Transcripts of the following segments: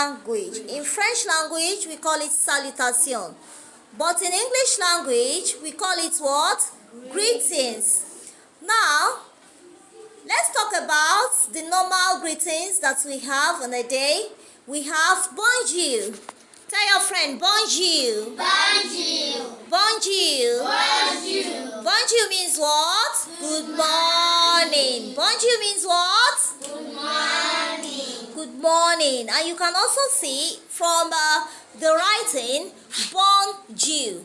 language. In French language, we call it salutation. But in English language, we call it what? Greetings. Now, let's talk about the normal greetings that we have on a day. We have bonjour. Tell your friend bonjour. Bonjour. Bonjour. Bonjour. Bonjour means what? Good morning. Bonjour means what? Good morning. Good morning. And you can also see from the writing bonjour.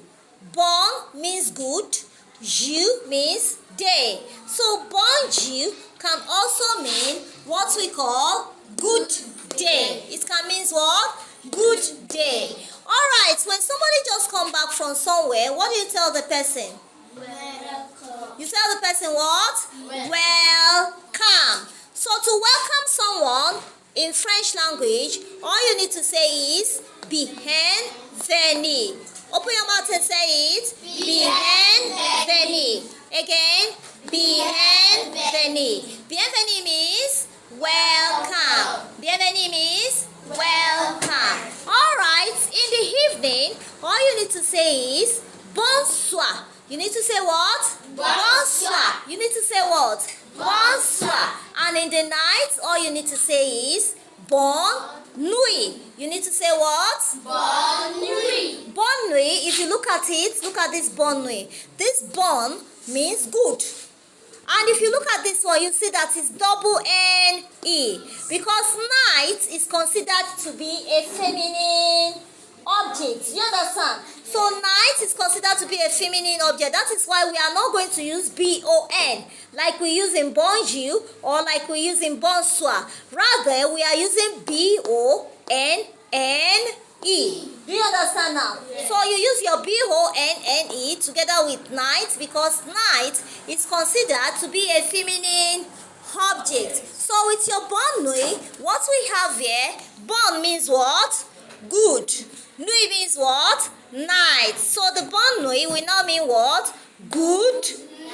Bon means good. Jour means day. So bonjour can also mean what we call good day. It can mean what? Good day. Alright, when somebody just come back from somewhere, what do you tell the person? Welcome. You tell the person what? Welcome. So to welcome someone in French language, all you need to say is bienvenue. Open your mouth and say it. Bienvenue. Again, bienvenue. Bienvenue means welcome. Bienvenue means welcome. Alright, in the evening, all you need to say is bonsoir. You need to say what? Bonsoir. You need to say what? Bonsoir. And in the night, all you need to say is bonne nuit. You need to say what? Bonne nuit. Bonne nuit, if you look at it, look at this bonne nuit. This bonne means good. And if you look at this one, you see that it's double N-E. Because night is considered to be a feminine object. You understand? So night is considered to be a feminine object. That is why we are not going to use B-O-N like we use in bonjour or like we use in bonsoir. Rather, we are using B-O-N-N-E. Do you understand now? Yes. So you use your B-O-N-N-E together with night because night is considered to be a feminine object. So with your bonne nuit, what we have here, bonne means what? Good. Nuit means what? Night. So the bonne nuit will now mean what? Good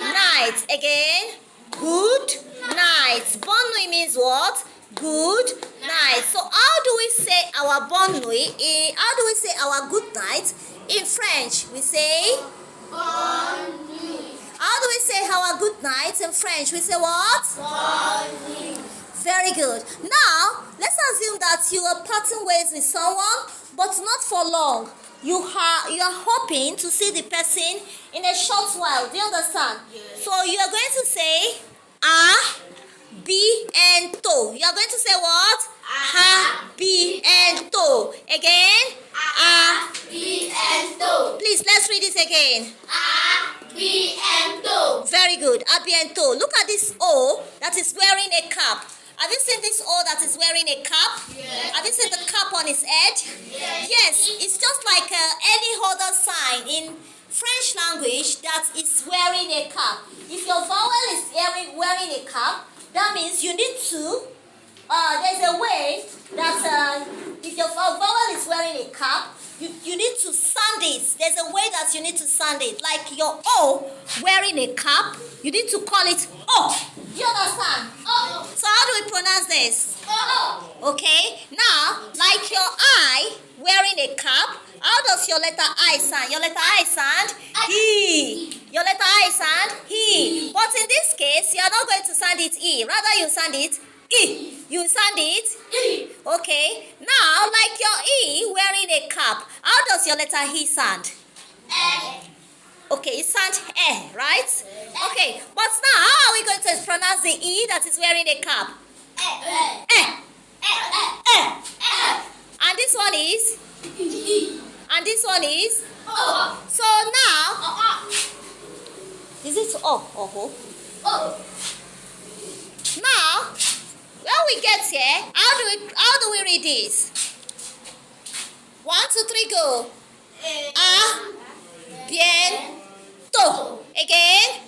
night. Again, good night. Bonne nuit means what? Good night. So how do we say our bonne nuit? How do we say our good night? In French, we say Bonne nuit. how do we say our good night in French? We say what? Bonne nuit. Very good. Now, let's assume that you are parting ways with someone, but not for long. You are hoping to see the person in a short while. Do you understand? Yes. So you are going to say bientôt. You are going to say what? Bientôt. Again? Bientôt. Please, let's read it again. Bientôt. Very good. Bientôt. Look at this O that is wearing a cap. Have you seen this O that is wearing a cap? Yes. Have you seen the cap on his head? Yes. It's just like any other sign in French language that is wearing a cap. If your vowel is wearing a cap, that means you need to, there's a way that if your vowel is wearing a cap, you need to sound it. There's a way that you need to sound it. Like your O wearing a cap, you need to call it O. Do you understand? Oh. So how do we pronounce this? Oh. Okay. Now, like your I wearing a cap, how does your letter I sound? Your letter I sound he. Your letter I sound he. But in this case, you are not going to sound it E. Rather, you sound it E. You sound it E. Okay. Now, like your E wearing a cap, how does your letter he sound? Okay, it sounds right? Okay, but now how are we going to pronounce the E that is wearing a cap? And this one is? And this one is? So now, is it oh? Now, when we get here, how do we read this? 1, 2, 3, go. Bientôt. Again.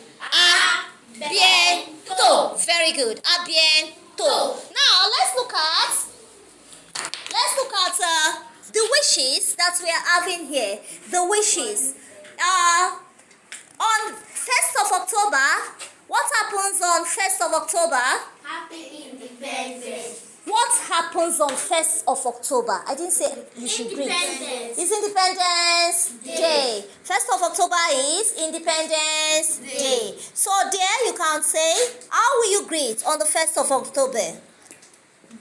Bientôt. Very good. Bientôt. Now let's look at the wishes that we are having here. The wishes. On 1st of October, what happens on 1st of October? Happy Independence. What happens happens on 1st of October? I didn't say you should greet. It's Independence Day. 1st of October is Independence Day. So there you can say, how will you greet on the 1st of October?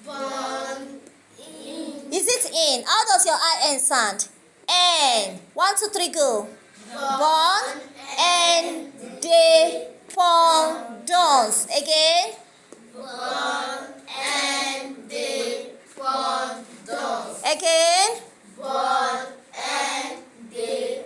Born in. Is it in? How does your IN sound? N. 1, 2, 3, go. Born and dependence. Again. Born and dependence. Again. Born and dependence.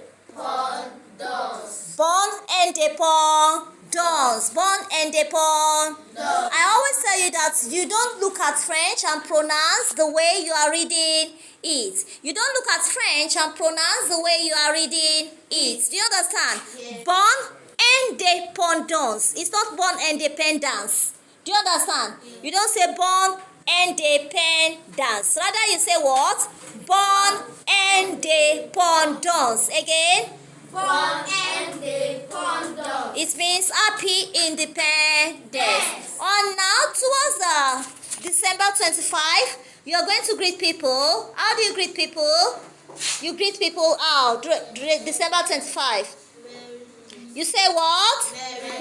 Born and dependence. Born and dependence. I always tell you that you don't look at French and pronounce the way you are reading it. You don't look at French and pronounce the way you are reading it. Do you understand? Yes. Born and dependence. It's not born and dependence. Do you understand? You don't say born and dependence. Rather you say what? Born and dependence. Again. Born and dependence. It means happy independence. Yes. On now towards the December 25, you are going to greet people. How do you greet people? You greet people out. December 25. You say what?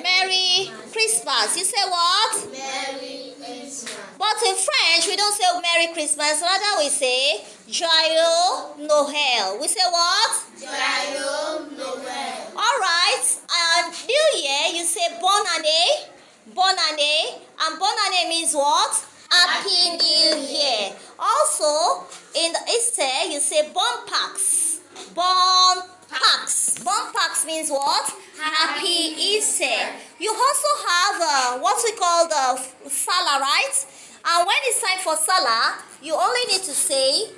Merry Christmas. You say what? Merry Christmas. But in French, we don't say Merry Christmas. Rather, we say Joyeux Noël. We say what? Joyeux Noël. Alright. And New Year, you say Bonne année. Bonne année. And bonne année means what? Happy New Year. Also, in the Easter, you say Bon Pax. Bon Pax. Bon Pax means what? Happy Easter. You also have what we call the Salah, right? And when it's time for Salah, you only need to say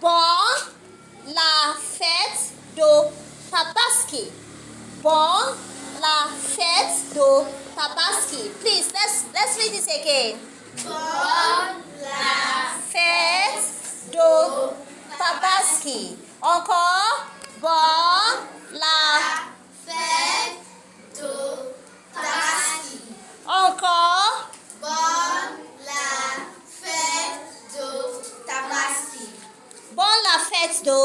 Bon la fête de Tabaski. Bon la fête de Tabaski. Please, let's read this again. Bon la Fête de Tabaski. Encore. Bon la. fête de Tabaski. Encore. Bon la fête de Tabaski. Bon la fête de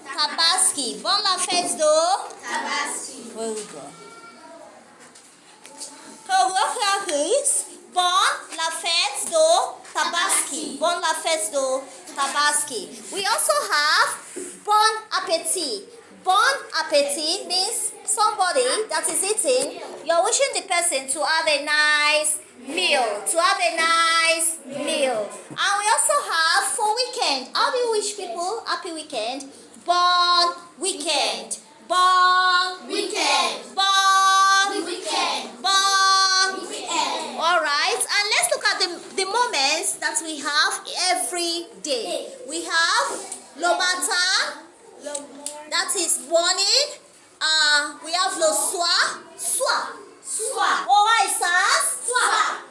Tabaski. Bon la fête de. Tabaski. Very good. So what is Bon la fête de Tabaski. Bon la fête de Tabaski. We also have Bon appétit. Bon appétit means somebody that is eating, you're wishing the person to have a nice meal. To have a nice meal. And we also have for weekend. How do you wish people happy weekend? Bon weekend. Bon Weekend. Bon Weekend. Bon. Weekend. Alright, and let's look at the moments that we have every day. We have le matin, that is morning. We have le soir, soir. Soir. Oh hi sans, Soir.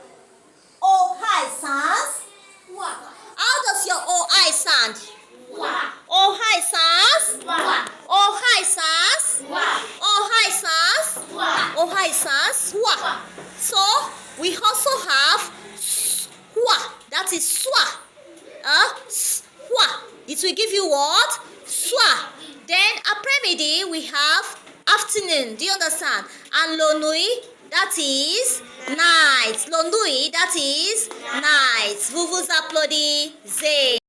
oh hi sans. Soir. How does your oh hi sound? Soir. Oh hi sans, Soir. oh hi sans, Soir. oh hi sans, Soir. oh hi sans, soir. So we also have soir, that is soir. Soir. It will give you what? Soir. Then après-midi we have afternoon. Do you understand? And la nuit, that is night. La nuit, that is night. Vous vous applaudissez.